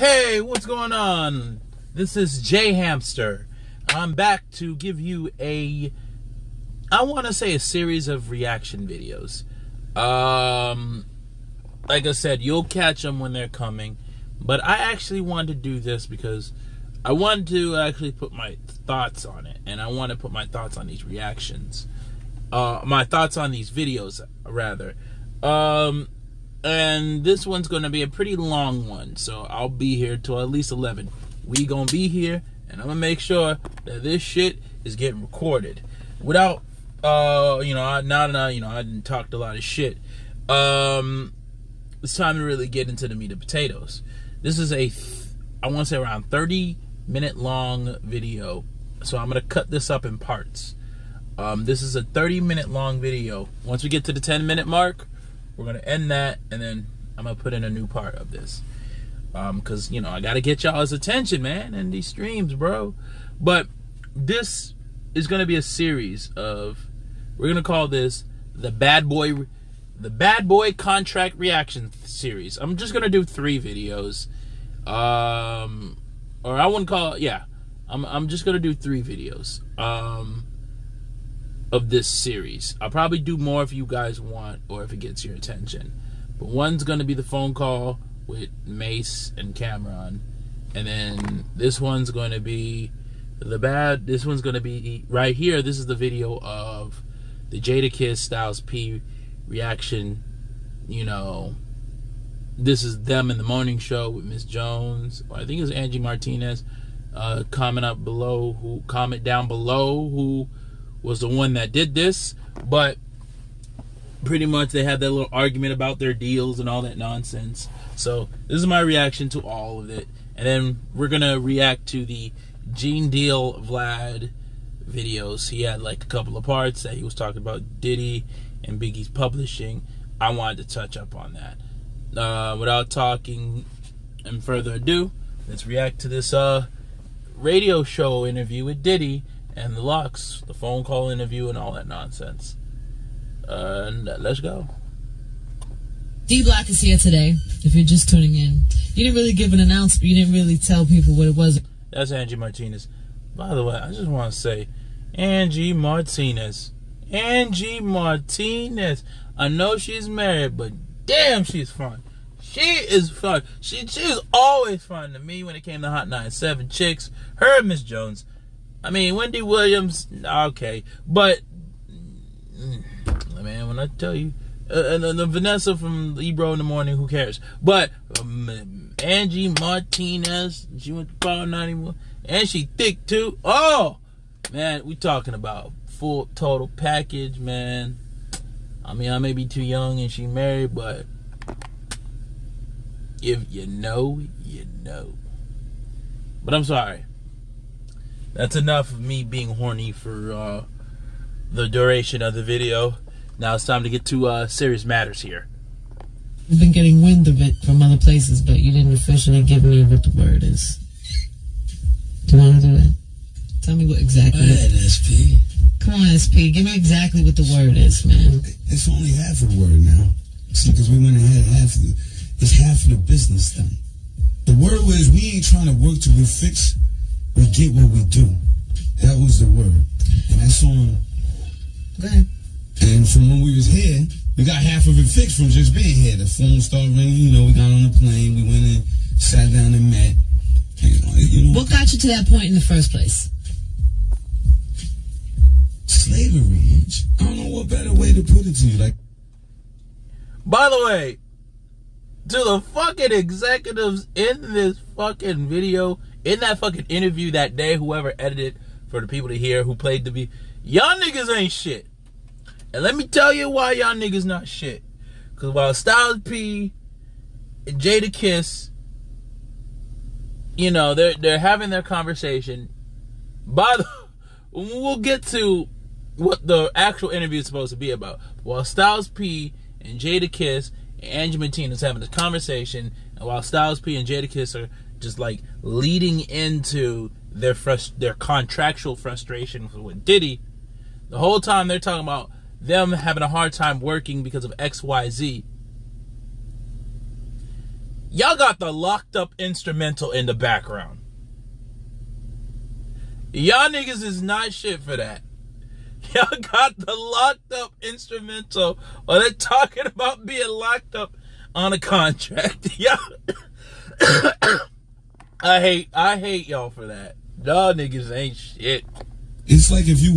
Hey, what's going on? This is J Hamster. I'm back to give you a series of reaction videos. Like I said, you'll catch them when they're coming. But I actually wanted to do this because I wanted to actually put my thoughts on it. And I want to put my thoughts on these reactions. My thoughts on these videos, rather. And this one's going to be a pretty long one. So I'll be here till at least 11. We going to be here. And I'm going to make sure that this shit is getting recorded. Without, I didn't talk a lot of shit. It's time to really get into the meat and potatoes. This is I want to say around 30-minute long video. So I'm going to cut this up in parts. This is a 30-minute long video. Once we get to the 10-minute mark, we're going to end that, and then I'm going to put in a new part of this. Because, I got to get y'all's attention, man, in these streams, bro. But this is going to be a series of, we're going to call this the Bad Boy Contract Reaction Series. I'm just going to do 3 videos. Or I wouldn't call it, yeah. I'm just going to do 3 videos. Of this series. I'll probably do more if you guys want or if it gets your attention. But one's going to be the phone call with Mace and Cameron. And then this one's going to be this one's going to be right here. This is the video of the Jadakiss Styles P reaction. This is them in the morning show with Miss Jones. Or I think it was Angie Martinez. Comment down below who was the one that did this, but pretty much they had that little argument about their deals and all that nonsense. So this is my reaction to all of it, and then we're gonna react to the Gene Deal Vlad videos. He had like a couple of parts that he was talking about Diddy and Biggie's publishing. I wanted to touch up on that. Without talking and further ado, let's react to this radio show interview with Diddy and the LOX, the phone call interview, and all that nonsense. And let's go. D Block is here today. If you're just tuning in, you didn't really give an announcement. You didn't really tell people what it was. That's Angie Martinez. By the way, I just want to say, Angie Martinez. Angie Martinez. I know she's married, but damn, she's fun. She is fun. She's always fun to me when it came to Hot 97 chicks. Her and Miss Jones. I mean, Wendy Williams, okay. But, man, when I tell you, and the Vanessa from Ebro in the Morning, who cares? But Angie Martinez, she went to Part 91, and she thick too. Oh, man, we talking about full total package, man. I mean, I may be too young and she married, but if you know, you know. But I'm sorry. That's enough of me being horny for the duration of the video. Now it's time to get to serious matters here. You've been getting wind of it from other places, but you didn't officially give me what the word is. Do you want to do that? Tell me what exactly. Go ahead, SP. Come on, SP. Give me exactly what the word is, man. It's only half of the word now. See, because we went ahead it's half of the business done. The word was we ain't trying to work till we fix. We get what we do. That was the word. And that's on. Go ahead. And from when we was here, we got half of it fixed from just being here. The phone started ringing, we got on the plane, we went in, sat down and met. What got you to that point in the first place? Slavery, Ange. I don't know what better way to put it to you. Like, by the way, to the fucking executives in this fucking video, in that fucking interview that day, whoever edited for the people to hear who played the beat, y'all niggas ain't shit. And let me tell you why y'all niggas not shit. Because while Styles P and Jadakiss, they're having their conversation. We'll get to what the actual interview is supposed to be about. While Styles P and Jadakiss and Angie Martinez having this conversation, and while Styles P and Jadakiss are just like leading into their contractual frustration with Diddy, the whole time they're talking about them having a hard time working because of XYZ. Y'all got the locked up instrumental in the background. Y'all niggas is not shit for that. Y'all got the locked up instrumental, or they're talking about being locked up on a contract. Y'all, I hate y'all for that. Y'all niggas ain't shit. It's like if you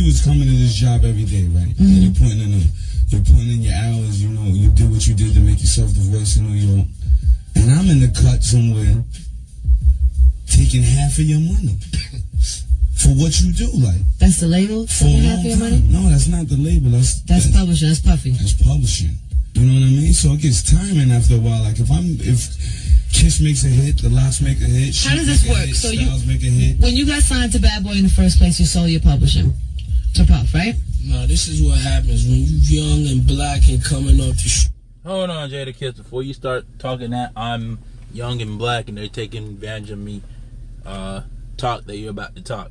was coming to this job every day, right? Mm-hmm. And you're putting in your hours, you know, you did what you did to make yourself the voice of New York. And I'm in the cut somewhere taking half of your money for what you do, like. That's the label? Taking half of your money? No, that's not the label. That's publishing. That's Puffy. That's publishing. You know what I mean? So it gets tiring after a while. Like if Kiss makes a hit, the LOX make a hit. How does this work? So Styles make a hit. When you got signed to Bad Boy in the first place, you sold your publishing to Puff, right? No, this is what happens when you young and black and coming off the Hold on, Jadakiss. Before you start talking that I'm young and black and they're taking advantage of me, talk that you're about to talk.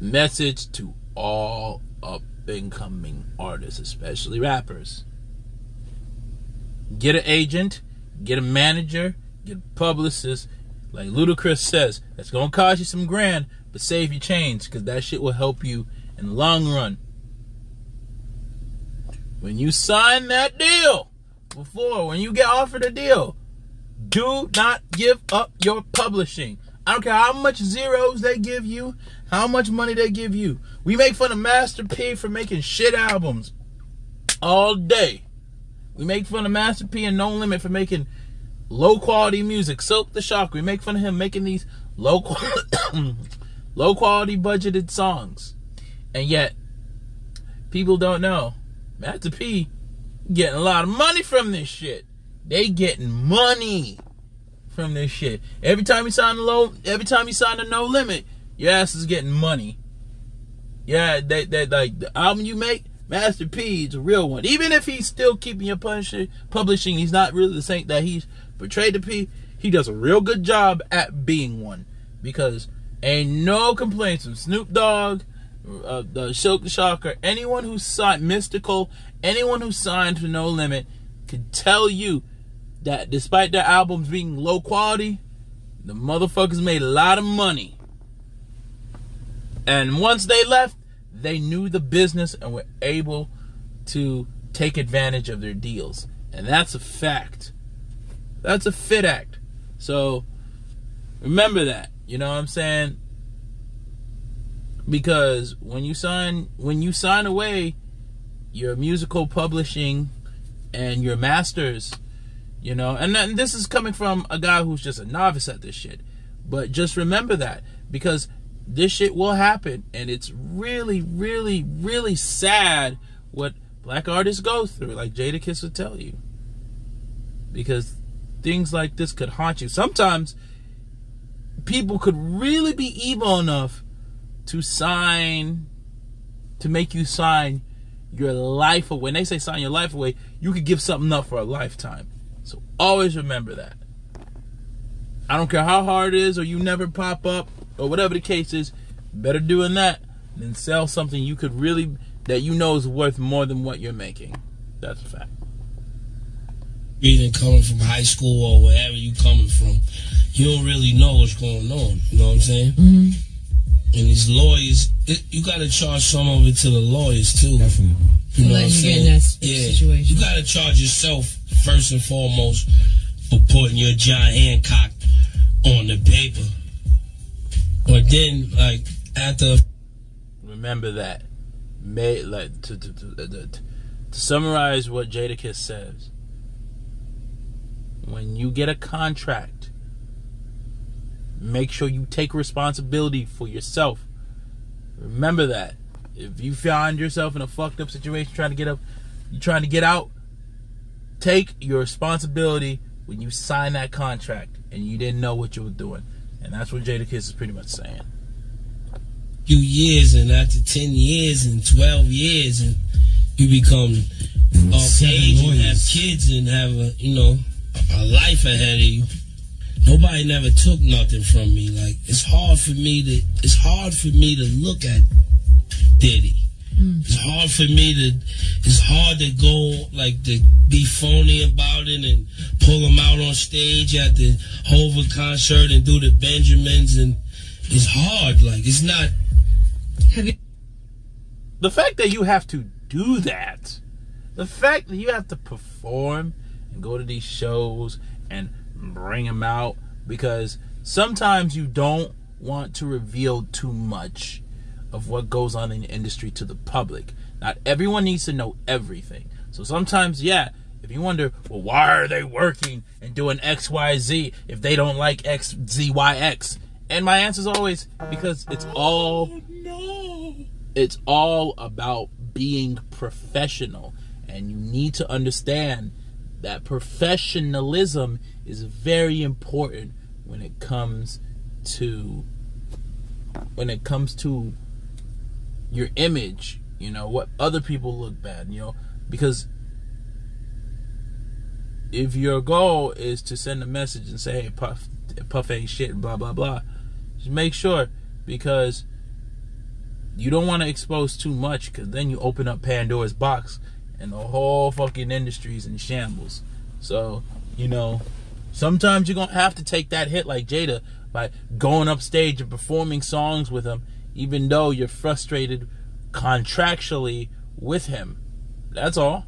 Message to all up and coming artists, especially rappers. Get an agent, get a manager, get a publicist. Like Ludacris says, that's gonna cost you some grand, but save your change, because that shit will help you in the long run. When you sign that deal, when you get offered a deal, do not give up your publishing. I don't care how much zeros they give you, how much money they give you. We make fun of Master P for making shit albums all day. We make fun of Master P and No Limit for making low quality music. Silk the Shock, we make fun of him making these low quality budgeted songs. And yet, people don't know. Master P getting a lot of money from this shit. They getting money from this shit. Every time you sign a No Limit, your ass is getting money. Yeah, they like the album you make, Master P is a real one. Even if he's still keeping your publishing, he's not really the saint that he's portrayed to be. He does a real good job at being one, because ain't no complaints from Snoop Dogg, the Silk the Shocker, anyone who signed Mystical, anyone who signed to No Limit could tell you that despite their albums being low quality, the motherfuckers made a lot of money. And once they left, they knew the business and were able to take advantage of their deals. And that's a fact. That's a fit act. So remember that. You know what I'm saying? Because when you sign away your musical publishing and your masters, you know, and this is coming from a guy who's just a novice at this shit. But just remember that, because this shit will happen, and it's really, really, really sad what black artists go through, like Jadakiss would tell you. Because things like this could haunt you. Sometimes people could really be evil enough to make you sign your life away. When they say sign your life away, you could give something up for a lifetime. So always remember that. I don't care how hard it is, or you never pop up, or whatever the case is, better doing that than sell something you could really, that you know is worth more than what you're making. That's a fact. Even coming from high school or wherever you coming from, you don't really know what's going on. You know what I'm saying? Mm-hmm. And these lawyers, you got to charge some of it to the lawyers too. Definitely. You know what I'm saying? Situation. You got to charge yourself first and foremost for putting your John Hancock on the paper. But then, like, after... Remember that. To summarize what Jadakiss says, when you get a contract, make sure you take responsibility for yourself. Remember that. If you find yourself in a fucked up situation trying to get out, take your responsibility when you sign that contract and you didn't know what you were doing. And that's what Jadakiss is pretty much saying. Few years, and after 10 years and 12 years, and you become of age and have kids and have a life ahead of you. Nobody never took nothing from me. Like, it's hard for me to look at Diddy. It's hard to go, like, to be phony about it and pull them out on stage at the Hova concert and do the Benjamins, and it's hard. Like, it's not. The fact that you have to do that, the fact that you have to perform and go to these shows and bring them out, because sometimes you don't want to reveal too much of what goes on in the industry to the public. Not everyone needs to know everything. So sometimes, yeah, if you wonder, well, why are they working and doing XYZ if they don't like XZYX? And my answer is always, because it's all about being professional. And you need to understand that professionalism is very important when it comes to your image, you know, what other people look bad, you know, because if your goal is to send a message and say, hey, Puff ain't shit, blah, blah, blah, just make sure, because you don't want to expose too much, because then you open up Pandora's box and the whole fucking industry's in shambles. So, you know, sometimes you're going to have to take that hit like Jada by going up stage and performing songs with him, even though you're frustrated contractually with him. That's all.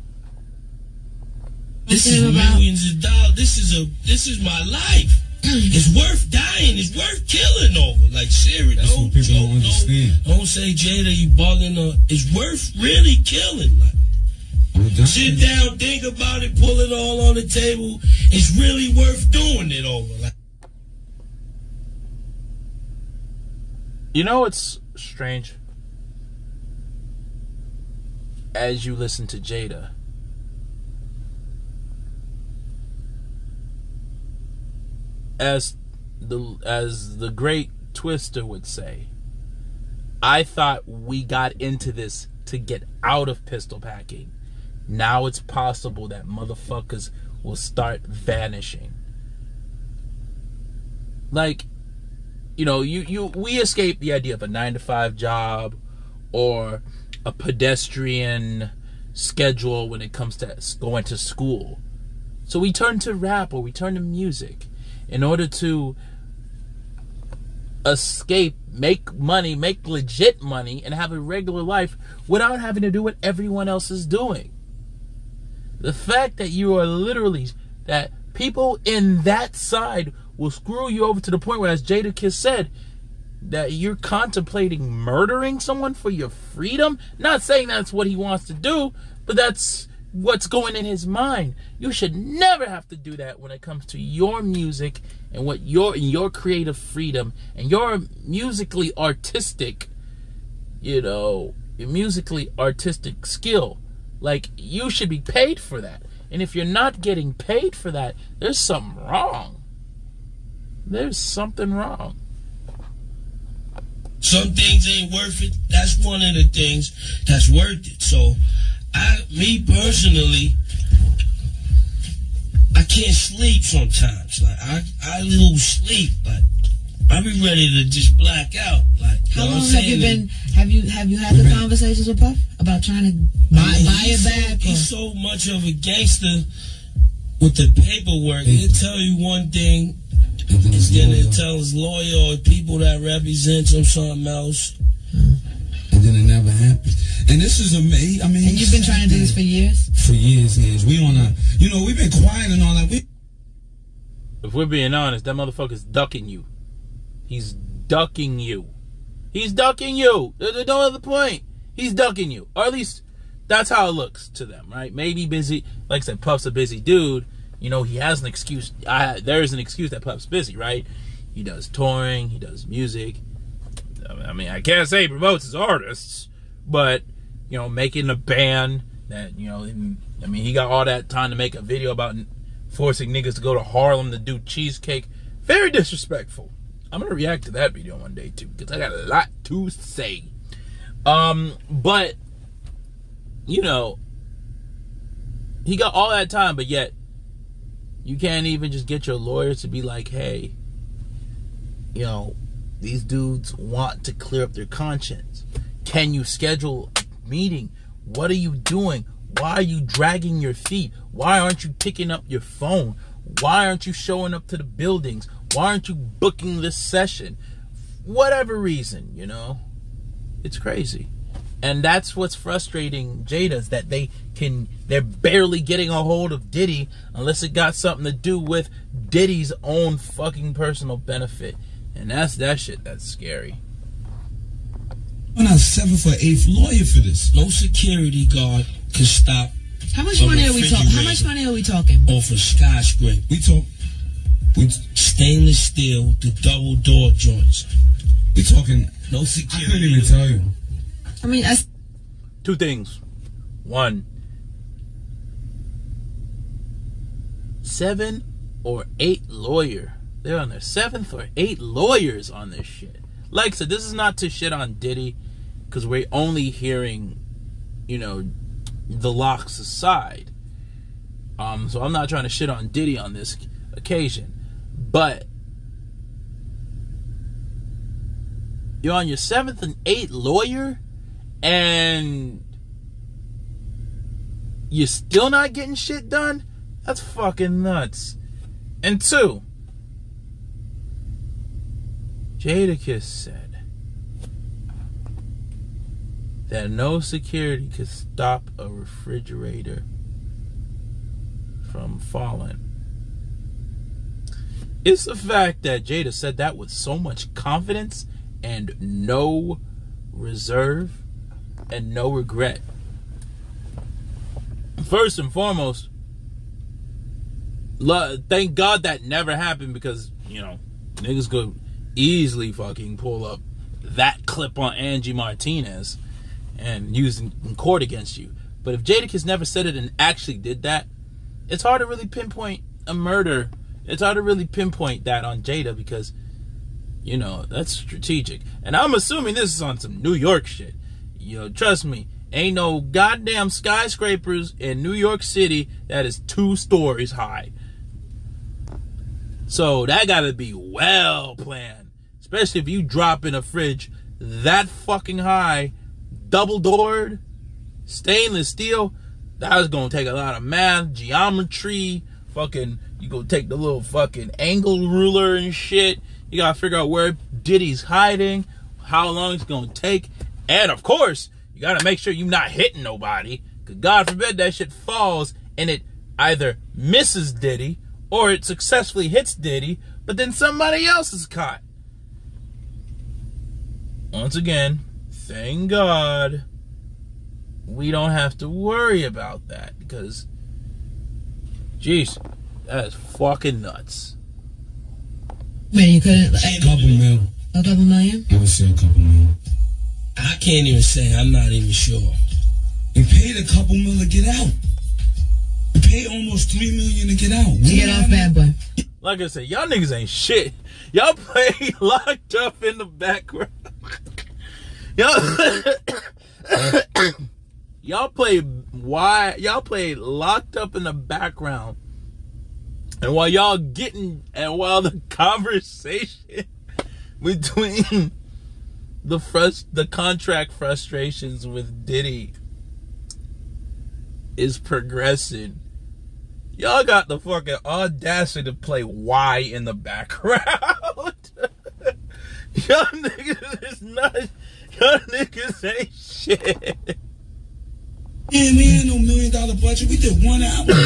This is millions of dollars. This is my life. It's worth dying. It's worth killing over. Like, serious. That's what people don't understand. Don't say, Jada, you bugging. It's worth really killing. Like, sit down, think about it, pull it all on the table. It's really worth doing it over. Like, you know what's strange? As you listen to Jada, as the great Twister would say, I thought we got into this to get out of pistol packing. Now it's possible that motherfuckers will start vanishing. Like, you know, we escape the idea of a 9-to-5 job or a pedestrian schedule when it comes to going to school. So we turn to rap or we turn to music in order to escape, make money, make legit money, and have a regular life without having to do what everyone else is doing. The fact that you are literally, that people in that side will screw you over to the point where, as Jadakiss said, that you're contemplating murdering someone for your freedom. Not saying that's what he wants to do, but that's what's going in his mind. You should never have to do that when it comes to your music and what your creative freedom and your musically artistic, you know, your musically artistic skill. Like, you should be paid for that. And if you're not getting paid for that, there's something wrong. There's something wrong. Some things ain't worth it. That's one of the things that's worth it. So, me personally, I can't sleep sometimes. Like, I lose sleep. Like, I be ready to just black out. Like, how long have you been? Have you had the conversations with Puff about trying to buy it back? He's so much of a gangster with the paperwork. He'll tell you one thing, and then he'll tell his lawyer or people that represent him something else. And then it never happens. And this is amazing. I mean, and you've been trying to do this for years? For years. We on a, you know, we've been quiet and all that. If we're being honest, that motherfucker's ducking you. He's ducking you. He's ducking you. There's no other point. He's ducking you. Or at least that's how it looks to them, right? Maybe busy. Like I said, Puff's a busy dude. You know, he has an excuse. There is an excuse that Puff's busy, right? He does touring. He does music. I mean, I can't say he promotes his artists, but, you know, making a band that, you know, I mean, he got all that time to make a video about forcing niggas to go to Harlem to do cheesecake. Very disrespectful. I'm going to react to that video one day, too, because I got a lot to say. But, you know, he got all that time, but yet you can't even just get your lawyers to be like, hey, you know, these dudes want to clear up their conscience. Can you schedule a meeting? What are you doing? Why are you dragging your feet? Why aren't you picking up your phone? Why aren't you showing up to the buildings? Why aren't you booking this session? Whatever reason, you know, it's crazy. And that's what's frustrating Jada, is that they're barely getting a hold of Diddy unless it got something to do with Diddy's own fucking personal benefit. And that shit that's scary. We're not 7th or 8th lawyer for this. No security guard can stop. How much money are we talking? How much money are we talking? Off a skyscraper. We stainless steel, the double door joints. We talking no security. I couldn't even tell you. I mean, Two things. One, 7 or 8 lawyer. They're on their 7th or 8th lawyers on this shit. Like I said, this is not to shit on Diddy, because we're only hearing, you know, the LOX side. So I'm not trying to shit on Diddy on this occasion. But you're on your 7th and 8th lawyer, and you're still not getting shit done? That's fucking nuts. And 2, Jadakiss said that no security could stop a refrigerator from falling. It's the fact that Jada said that with so much confidence and no reserve and no regret. First and foremost, thank God that never happened, because, you know, niggas could easily fucking pull up that clip on Angie Martinez and use it in court against you. But if Jadakiss never said it and actually did that, it's hard to really pinpoint a murder. It's hard to really pinpoint that on Jada, because, you know, that's strategic. And I'm assuming this is on some New York shit. You know, trust me, ain't no goddamn skyscrapers in New York City that is 2 stories high. So that gotta be well planned. Especially if you drop in a fridge that fucking high, double-doored, stainless steel. That was gonna take a lot of math, geometry, fucking, you gonna take the little fucking angle ruler and shit. You gotta figure out where Diddy's hiding, how long it's gonna take. And of course, you gotta make sure you're not hitting nobody, because God forbid that shit falls and it either misses Diddy or it successfully hits Diddy, but then somebody else is caught. Once again, thank God we don't have to worry about that, because, jeez, that is fucking nuts. Wait, you couldn't... A couple mil. A couple million? I would say a couple mil. I can't even say. I'm not even sure. We paid a couple mil to get out. We paid almost $3 million to get out. To get off Bad Boy. Like I said, y'all niggas ain't shit. Y'all play locked up in the background. Y'all play locked up in the background. And while y'all getting, and while the conversation between the contract frustrations with Diddy is progressing, y'all got the fucking audacity to play Y in the background. Y'all niggas is not, y'all niggas ain't shit. Yeah, we ain't no $1 million budget. We did one album.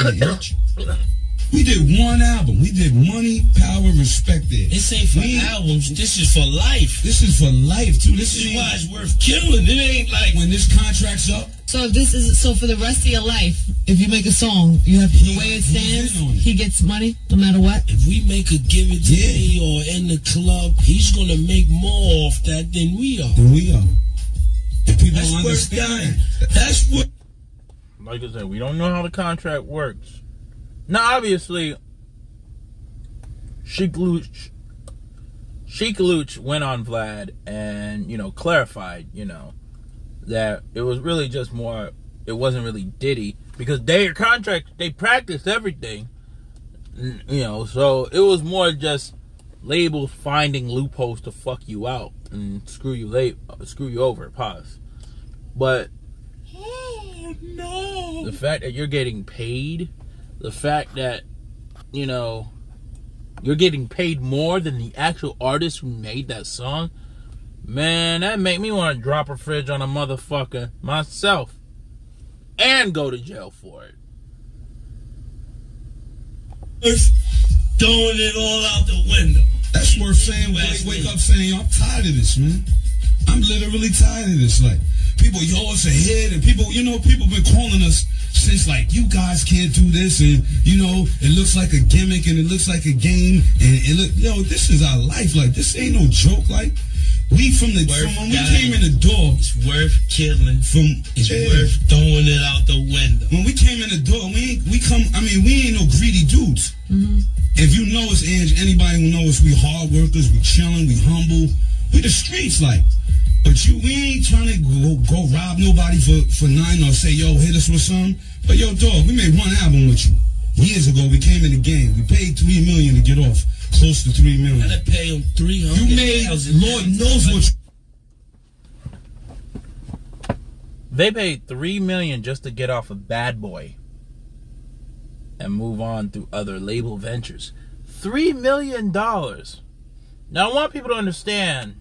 We did one album. We did Money, Power, Respect It. This ain't for albums. This is for life. This is for life, too. This is why it's worth killing. It ain't like when this contract's up. So if this is for the rest of your life, if you make a song, you have the way it stands, he gets money no matter what. If we make a Give It To Me or in the club, he's gonna make more off that than we are. If people don't understand, that's what. Like I said, we don't know how the contract works. Now, obviously, Sheik Luch went on Vlad and, you know, clarified, you know, that it was really just more, it wasn't really Diddy, because their contract, they practiced everything, you know, so it was more just labels finding loopholes to fuck you out and screw you over, pause. But Oh no. The fact that you're getting paid, the fact that, you know, you're getting paid more than the actual artist who made that song, man, that make me want to drop a fridge on a motherfucker myself and go to jail for it. Throwing it all out the window. That's worth saying. Wake up saying, I'm tired of this, man. I'm literally tired of this. Like, people, yo, it's a hit, and people, you know, people been calling us since, like, you guys can't do this, and, you know, it looks like a gimmick, and it looks like a game, and it look, yo, this is our life. Like, this ain't no joke. Like, we from when we came in the door, it's worth killing. It's worth throwing it out the window. When we came in the door, we ain't no greedy dudes. Mm-hmm. If you know us, Ange, anybody who knows us, we hard workers, we chilling, we humble, we the streets like. But we ain't trying to go rob nobody for nothing or say, yo, hit us with something. But yo, dog, we made one album with you. Years ago, we came in the game. We paid $3 million to get off. Close to $3 million. I had to pay him $300,000. You made, Lord knows what. They paid $3 million just to get off of Bad Boy and move on through other label ventures. $3 million. Now I want people to understand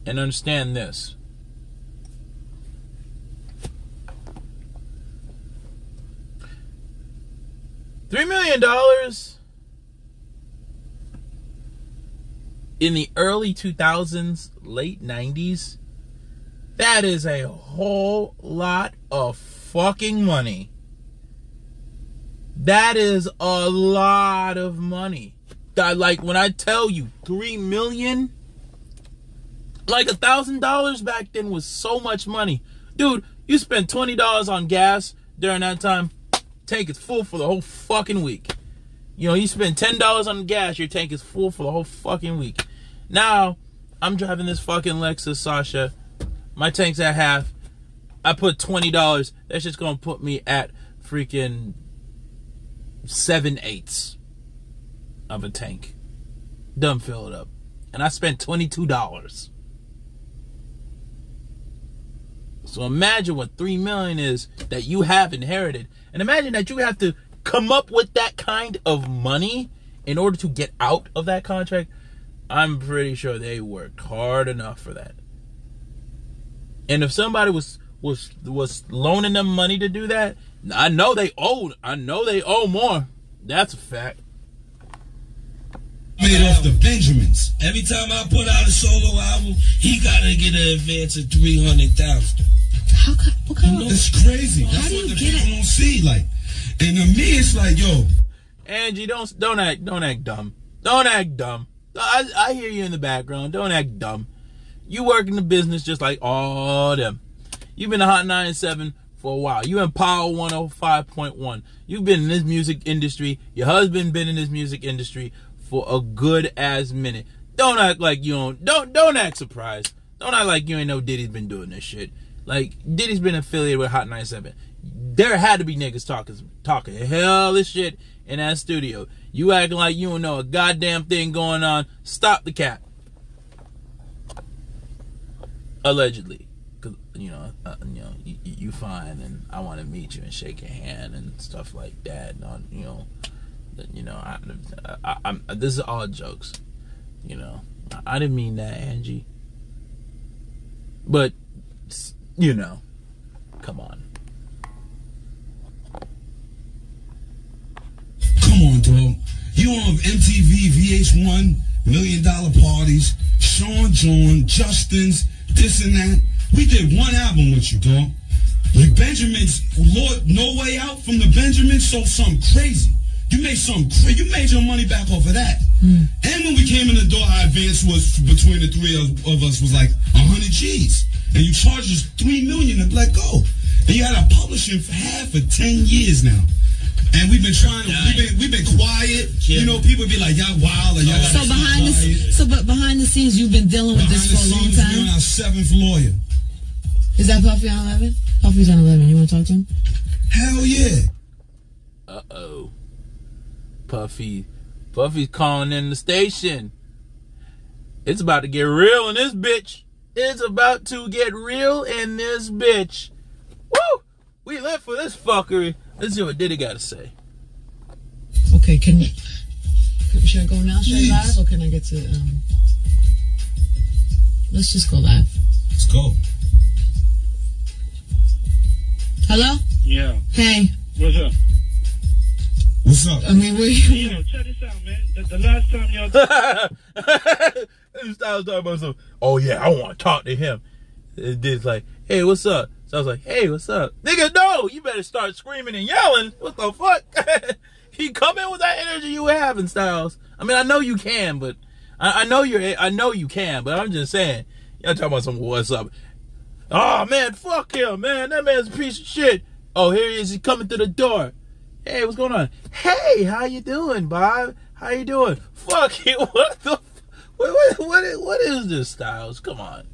this. $3 million in the early 2000s, late 90s, that is a whole lot of fucking money. That is a lot of money. Like, when I tell you $3 million, like $1,000 back then was so much money. Dude, you spent $20 on gas during that time, tank is full for the whole fucking week. You know, you spend $10 on gas, your tank is full for the whole fucking week. Now, I'm driving this fucking Lexus, Sasha. My tank's at half. I put $20. That's just gonna put me at freaking 7/8 of a tank. Done fill it up. And I spent $22. So imagine what $3 million is that you have inherited. And imagine that you have to come up with that kind of money in order to get out of that contract. I'm pretty sure they worked hard enough for that. And if somebody was loaning them money to do that, I know they owe more. That's a fact. Made off the Benjamins. Every time I put out a solo album, he gotta get an advance of $300,000. What kind of? It's crazy. That's what the people don't see. Like, and to me, it's like, yo, Angie, don't act dumb. Don't act dumb. I hear you in the background. Don't act dumb. You work in the business just like all them. You've been a Hot 97 for a while. You in Power 105.1. You've been in this music industry. Your husband been in this music industry for a good ass minute. Don't act like you don't act surprised. Don't act like you ain't know Diddy's been doing this shit. Like, Diddy's been affiliated with Hot 97. There had to be niggas talking hell this shit in that studio. You acting like you don't know a goddamn thing going on. Stop the cap. Allegedly. Cause you fine, and I want to meet you and shake your hand and stuff like that. This is all jokes. I didn't mean that, Angie. But come on. Come on, dog. You on MTV, VH1, $1 million parties, Sean John, Justin's, this and that. We did one album with you, dog. The Benjamins, Lord, No Way Out from the Benjamins, sold something crazy. You made something crazy. You made your money back off of that. Mm. And when we came in the door, our advance was between the three of us was like 100 G's. And you charged us $3 million to let go. And you had our publishing for half of 10 years now. And we've been trying to, we've been quiet. You know, people be like, y'all wild. And y'all but behind the scenes, you've been dealing with this for a long time. We're on our 7th lawyer. Is that Puffy on 11? Puffy's on 11. You want to talk to him? Hell yeah. Uh-oh. Puffy's calling in the station. It's about to get real in this bitch. It's about to get real in this bitch. Woo! We left for this fuckery. Let's see what Diddy got to say. Okay, should I go now straight live, or can I get to, let's just go live. Let's go. Hello? Yeah. Hey. What's up? What's up? I mean, Yo, check this out, man. The last time y'all... Styles talking about something. Oh, yeah, I want to talk to him. And Diddy's like, hey, what's up? So I was like, hey, what's up? Nigga, no, you better start screaming and yelling. What the fuck? He come in with that energy you have in Styles. I mean, I know you can, but I know you can, but I'm just saying, y'all talking about some what's up. Oh man, fuck him, man. That man's a piece of shit. Oh, here he is. He's coming through the door. Hey, what's going on? Hey, how you doing, Bob? How you doing? Fuck you. What the? What is this, Styles? Come on.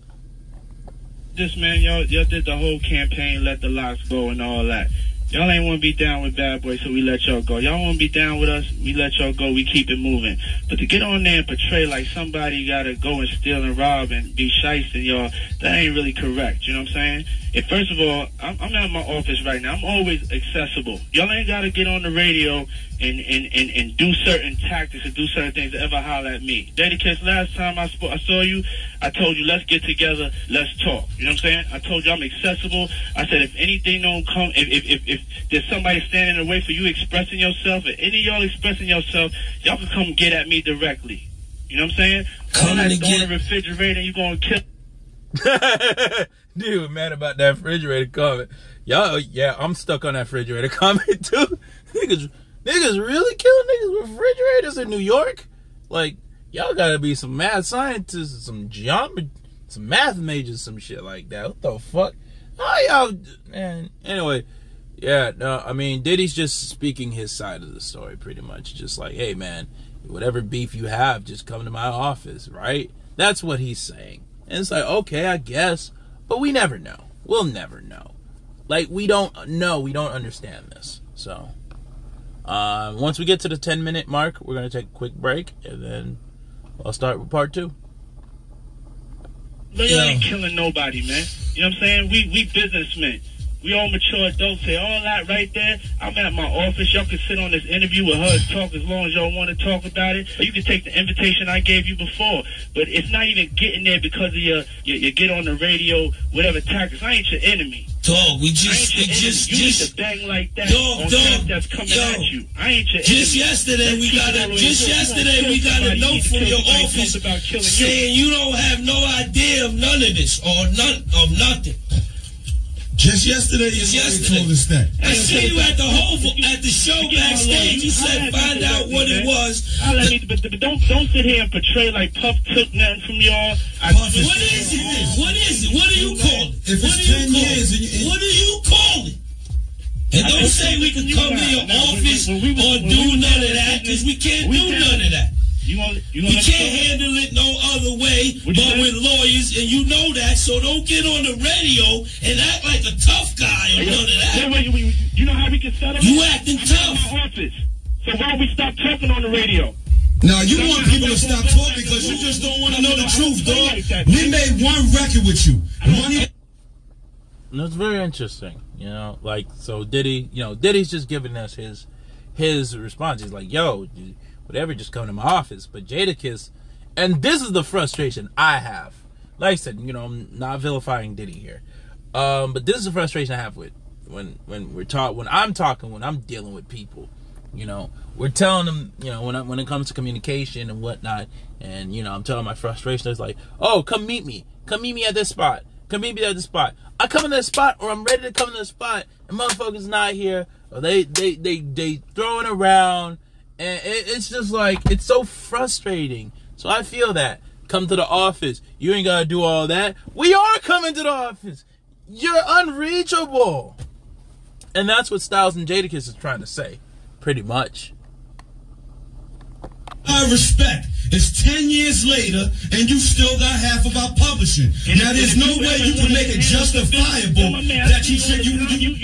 This, man, y'all did the whole campaign, let the LOX go and all that. Y'all ain't want to be down with Bad Boy, so we let y'all go. Y'all want to be down with us, we let y'all go, we keep it moving. But to get on there and portray like somebody got to go and steal and rob and be shysting y'all, that ain't really correct, you know what I'm saying? And first of all, I'm at my office right now. I'm always accessible. Y'all ain't got to get on the radio and do certain tactics and do certain things to ever holler at me. Dedicated, last time I saw you, I told you, let's get together, let's talk. You know what I'm saying? I told you I'm accessible. I said if anything don't come, if there's somebody standing in the way for you expressing yourself, or any of y'all expressing yourself, y'all can come get at me directly. You know what I'm saying? Come and get the refrigerator, you gonna kill. Dude, mad about that refrigerator comment. Y'all, yeah, I'm stuck on that refrigerator comment too. Niggas really killing niggas with refrigerators in New York? Like, y'all gotta be some mad scientists, some geometry, some math majors, some shit like that. What the fuck? Oh, y'all, man. Anyway, yeah, no, I mean, Diddy's just speaking his side of the story pretty much. Just like, hey, man, whatever beef you have, just come to my office, right? That's what he's saying. And it's like, okay, I guess, but we never know. We'll never know. Like, we don't know. We don't understand this. So, once we get to the 10-minute mark, we're going to take a quick break, and then I'll start with part 2. No, you ain't killing nobody, man. You know what I'm saying? We businessmen. We all mature adults. Say all that right there. I'm at my office. Y'all can sit on this interview with her and talk as long as y'all want to talk about it. Or you can take the invitation I gave you before. But it's not even getting there because of your get on the radio, whatever tactics. I ain't your enemy. Dog, we just you need to bang like that on stuff that's coming at you. I ain't your just enemy. Yesterday we got a note from your office saying you don't have no idea of none of this or nothing. Just yesterday, told us that. I see you at the show backstage. You said find out what it was. But don't sit here and portray like Puff took nothing from y'all. What is it? What do you call it? If it's 10 years, what do you call it? And don't say we can come to your office or do none of that, because we can't do none of that. We can't handle it no other way but with lawyers, and you know that, so don't get on the radio and act like a tough guy or none of that. You know how we can settle? You acting tough. I'm in my office. So why don't we stop talking on the radio? No, you want people to stop talking because you just don't want to know the truth, dog. We made one record with you. That's very interesting, you know. Like, so Diddy, you know, Diddy's just giving us his response. He's like, yo, whatever, just come to my office. But Jadakiss, and this is the frustration I have. Like I said, you know, I'm not vilifying Diddy here, but this is the frustration I have with when I'm dealing with people. You know, we're telling them, you know, when it comes to communication and whatnot, and you know, I'm telling my frustration. It's like, oh, come meet me at this spot. Come meet me at this spot. I come in that spot, or I'm ready to come in the spot, and motherfuckers not here, or they throwing around. And it's just like, it's so frustrating. So I feel that. Come to the office. You ain't got to do all that. We are coming to the office. You're unreachable. And that's what Styles and Jadakiss is trying to say. Pretty much. I respect. It's 10 years later, and you still got half of our publishing. Now, there's no way you can make it justifiable that you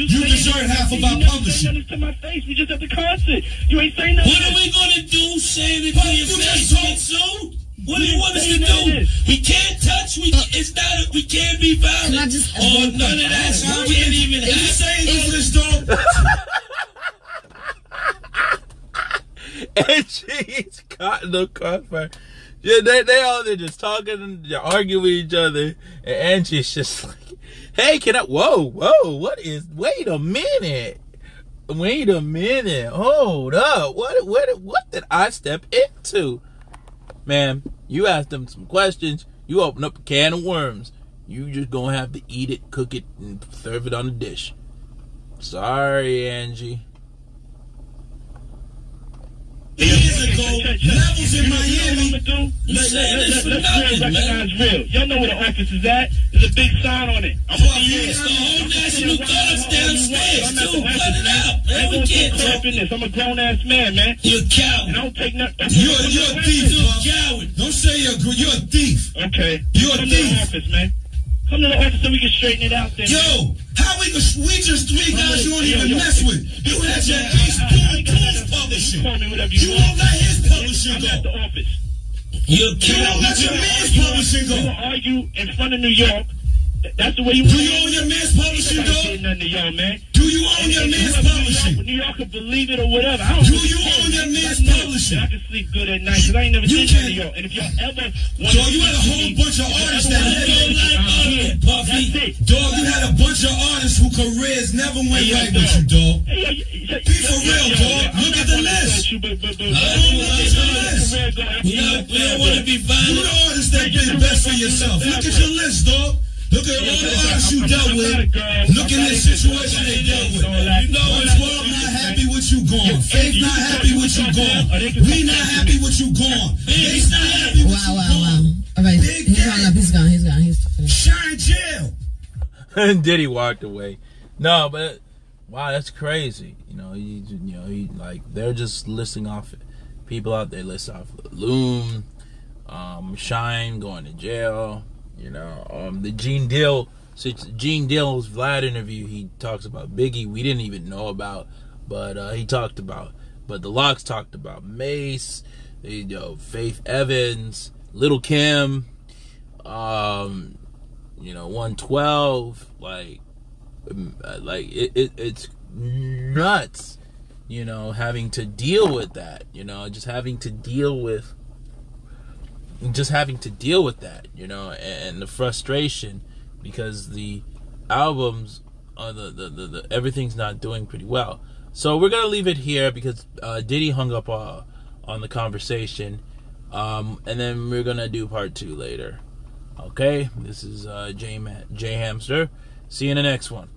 deserve half of our publishing. To my face, we just at the concert. You ain't saying nothing. What are we gonna do? Saying it to your face soon? What do you want us to do? We can't touch. It's not. We can't be violent. Can I just or none of that. We can't even have English, dog. And she's caught in the crossfire. Yeah, they all there just talking and arguing with each other. And Angie's just like, hey, can I? Whoa, what is? Wait a minute. Hold up. What did I step into? Man, you asked them some questions. You open up a can of worms. You just gonna have to eat it, cook it, and serve it on a dish. Sorry, Angie. Years ago, levels in Miami. Let's recognize real. Y'all know where the office is at. There's a big sign on it. I'm gonna be It's the whole National Guard's downstairs, too. Cut it out, man. We can't talk. I'm a grown-ass man. You're a coward. And I don't take nothing. You're a thief, You're a bro. coward. Don't say you're a thief. Okay. You're a Come to the thief. office, man. Come to the office so we can straighten it out then. Yo, how we just three guys you don't even mess with. You had your ace Boom publishing. Call me whatever You won't let his publishing I'm at the go. office. You're a You won't let your man's publishing We go. will argue in front of New York. That's the way you Do you own your man's publishing, Nobody dog? saying nothing to y'all, man. Do you own your man's publishing? New York could believe it or whatever. I don't Do really you care. own your man's I know publishing? that I can sleep good at night because I ain't never You been to can't- New York. And if y'all ever want Dog, you had a whole bunch of artists that You don't like ugly, Puffy. That's it. Dog, you had a bunch of artists whose careers never went right with you, dog. Be for real, dog. Look at the list. We don't want to be You violent. the artist that did best for yourself. Look at your list, dog. Look at all the artists you dealt with. Look at the situation they dealt with. You know it's World not happy with you gone. Faith not happy with you gone. We not happy with you gone. Faith not happy with you gone. All right, he's hung up. He's gone. He's finished. Shine jail. And Diddy walked away. No, but wow, that's crazy. He like they're just listing off people out there. List off Loom, Shine going to jail. The Gene Dill's Vlad interview. He talks about Biggie. We didn't even know about, but he talked about. But the LOX talked about Mace, Faith Evans, Little Kim, 112. It's nuts. Having to deal with that. Just having to deal with that, and the frustration because the albums, the everything's not doing pretty well. So we're gonna leave it here because Diddy hung up on the conversation, and then we're gonna do part 2 later. Okay, this is J Hamster. See you in the next one.